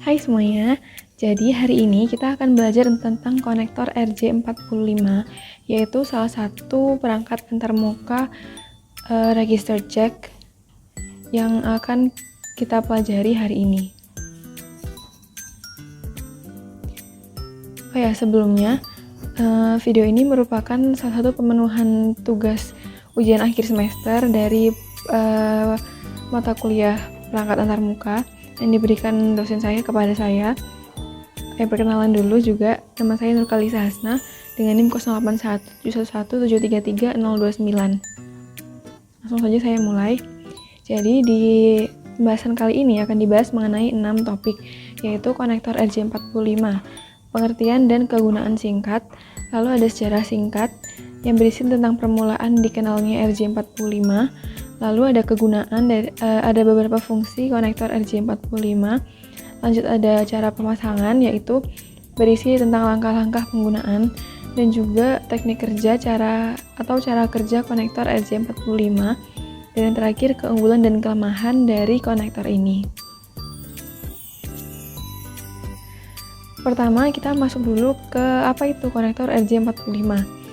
Hai semuanya, jadi hari ini kita akan belajar tentang konektor RJ45, yaitu salah satu perangkat antarmuka register jack yang akan kita pelajari hari ini. Oh ya, sebelumnya video ini merupakan salah satu pemenuhan tugas ujian akhir semester dari mata kuliah perangkat antarmuka yang diberikan dosen saya kepada saya. Perkenalan dulu juga, nama saya Nurkalisa Hasna dengan NIM 081711733029. Langsung saja saya mulai. Jadi di pembahasan kali ini akan dibahas mengenai 6 topik, yaitu konektor RJ45, pengertian dan kegunaan singkat, lalu ada sejarah singkat yang berisi tentang permulaan dikenalnya RJ45, lalu ada kegunaan ada beberapa fungsi konektor RJ45, lanjut ada cara pemasangan yaitu berisi tentang langkah-langkah penggunaan dan juga teknik kerja cara kerja konektor RJ45, dan yang terakhir keunggulan dan kelemahan dari konektor ini. Pertama, kita masuk dulu ke apa itu konektor RJ45.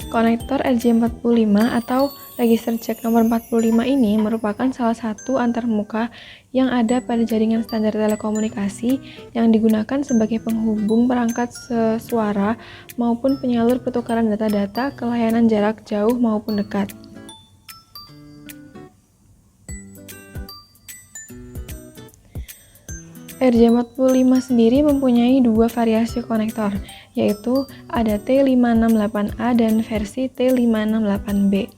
Konektor RJ45 atau register jack nomor 45 ini merupakan salah satu antarmuka yang ada pada jaringan standar telekomunikasi yang digunakan sebagai penghubung perangkat suara maupun penyalur pertukaran data-data ke layanan jarak jauh maupun dekat. RJ45 sendiri mempunyai dua variasi konektor, yaitu ada T568A dan versi T568B.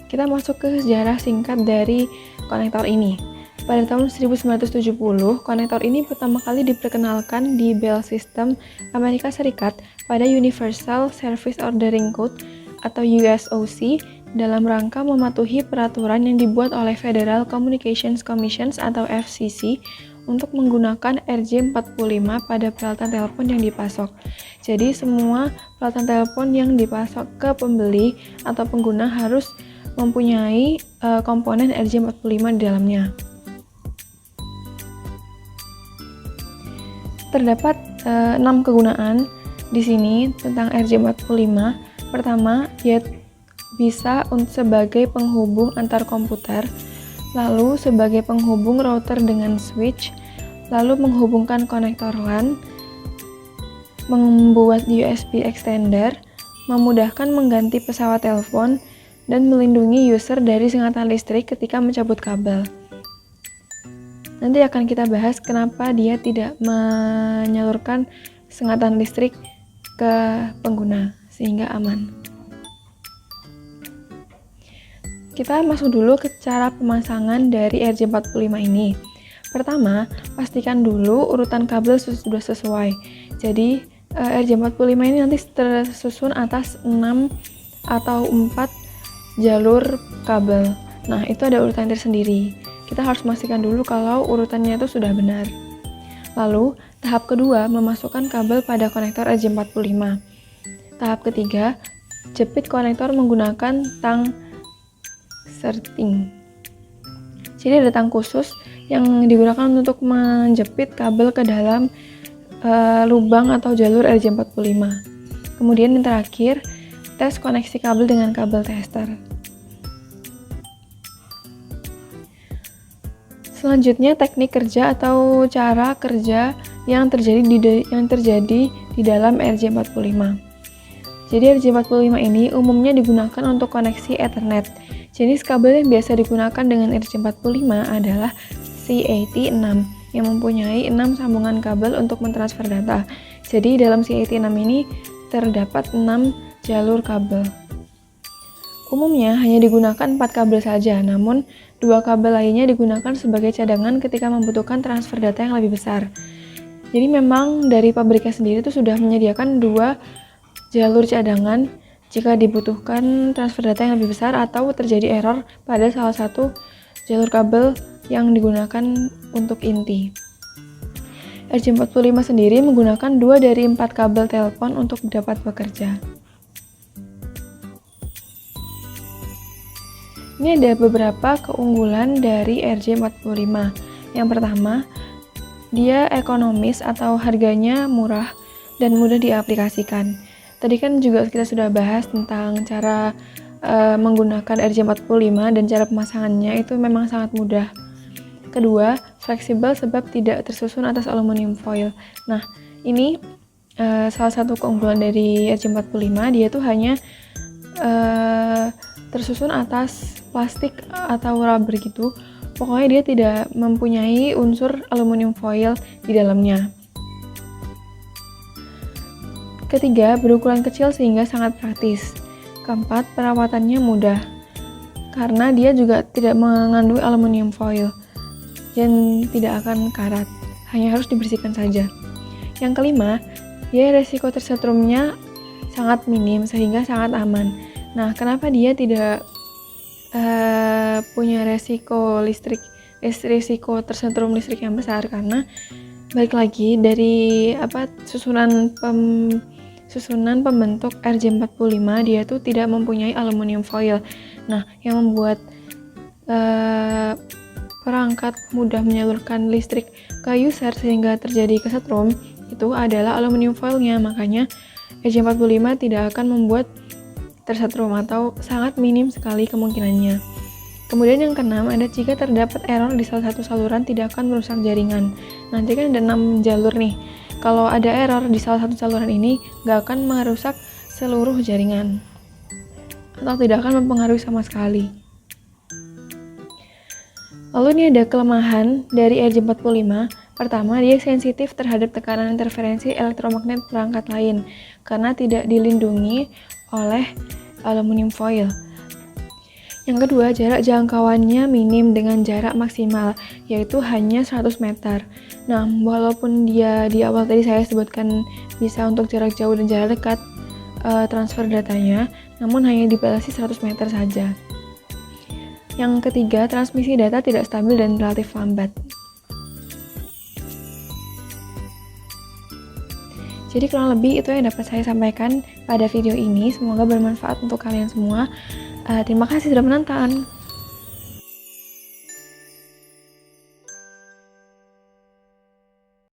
Kita masuk ke sejarah singkat dari konektor ini. Pada tahun 1970, konektor ini pertama kali diperkenalkan di Bell System Amerika Serikat pada Universal Service Ordering Code atau USOC dalam rangka mematuhi peraturan yang dibuat oleh Federal Communications Commission atau FCC untuk menggunakan RJ45 pada peralatan telepon yang dipasok. Jadi semua peralatan telepon yang dipasok ke pembeli atau pengguna harus mempunyai komponen RJ45 di dalamnya. Terdapat 6 kegunaan di sini tentang RJ45. Pertama, yaitu bisa sebagai penghubung antar komputer, lalu sebagai penghubung router dengan switch, lalu menghubungkan konektor LAN, membuat USB extender, memudahkan mengganti pesawat telepon, dan melindungi user dari sengatan listrik ketika mencabut kabel. Nanti akan kita bahas kenapa dia tidak menyalurkan sengatan listrik ke pengguna sehingga aman. Kita masuk dulu ke cara pemasangan dari RJ45 ini. Pertama, pastikan dulu urutan kabel sudah sesuai. Jadi, RJ45 ini nanti tersusun atas 6 atau 4 jalur kabel. Nah, itu ada urutan tersendiri. Kita harus memastikan dulu kalau urutannya itu sudah benar. Lalu, tahap kedua, memasukkan kabel pada konektor RJ45. Tahap ketiga, jepit konektor menggunakan tang serting. Jadi ada tang khusus yang digunakan untuk menjepit kabel ke dalam lubang atau jalur RJ45. Kemudian yang terakhir, tes koneksi kabel dengan kabel tester. Selanjutnya teknik kerja atau cara kerja yang terjadi di dalam RJ45. Jadi RJ45 ini umumnya digunakan untuk koneksi Ethernet. Jenis kabel yang biasa digunakan dengan RJ45 adalah CAT6 yang mempunyai 6 sambungan kabel untuk mentransfer data. Jadi dalam CAT6 ini terdapat 6 jalur kabel. Umumnya hanya digunakan 4 kabel saja, namun 2 kabel lainnya digunakan sebagai cadangan ketika membutuhkan transfer data yang lebih besar. Jadi memang dari pabriknya sendiri itu sudah menyediakan 2 jalur cadangan jika dibutuhkan transfer data yang lebih besar atau terjadi error pada salah satu jalur kabel yang digunakan untuk inti. RJ45 sendiri menggunakan 2 dari 4 kabel telepon untuk dapat bekerja. Ini ada beberapa keunggulan dari RJ45. Yang pertama, dia ekonomis atau harganya murah dan mudah diaplikasikan. Tadi kan juga kita sudah bahas tentang cara menggunakan RJ45 dan cara pemasangannya itu memang sangat mudah. Kedua, fleksibel sebab tidak tersusun atas aluminium foil. Nah, ini salah satu keunggulan dari RJ45, dia tuh hanya tersusun atas plastik atau rubber gitu. Pokoknya dia tidak mempunyai unsur aluminium foil di dalamnya. Ketiga, berukuran kecil sehingga sangat praktis. Keempat, perawatannya mudah karena dia juga tidak mengandung aluminium foil dan tidak akan karat, hanya harus dibersihkan saja. Yang kelima, dia resiko tersetrumnya sangat minim sehingga sangat aman. Nah, kenapa dia tidak punya resiko tersetrum listrik yang besar? Karena balik lagi dari susunan pembentuk RJ45, dia tuh tidak mempunyai aluminium foil. Nah, yang membuat perangkat mudah menyalurkan listrik ke user sehingga terjadi kesetrum itu adalah aluminium foilnya. Makanya RJ45 tidak akan membuat tersetrum atau sangat minim sekali kemungkinannya. Kemudian yang keenam, ada jika terdapat error di salah satu saluran tidak akan merusak jaringan. Nanti kan ada 6 jalur nih. Kalau ada error di salah satu saluran ini, nggak akan merusak seluruh jaringan atau tidak akan mempengaruhi sama sekali. Lalu ini ada kelemahan dari RJ45. Pertama, dia sensitif terhadap tekanan interferensi elektromagnet perangkat lain karena tidak dilindungi oleh aluminium foil. Yang kedua, jarak jangkauannya minim dengan jarak maksimal, yaitu hanya 100 meter. Nah, walaupun dia di awal tadi saya sebutkan bisa untuk jarak jauh dan jarak dekat transfer datanya, namun hanya dibatasi 100 meter saja. Yang ketiga, transmisi data tidak stabil dan relatif lambat. Jadi kurang lebih itu yang dapat saya sampaikan pada video ini. Semoga bermanfaat untuk kalian semua. Terima kasih sudah menonton.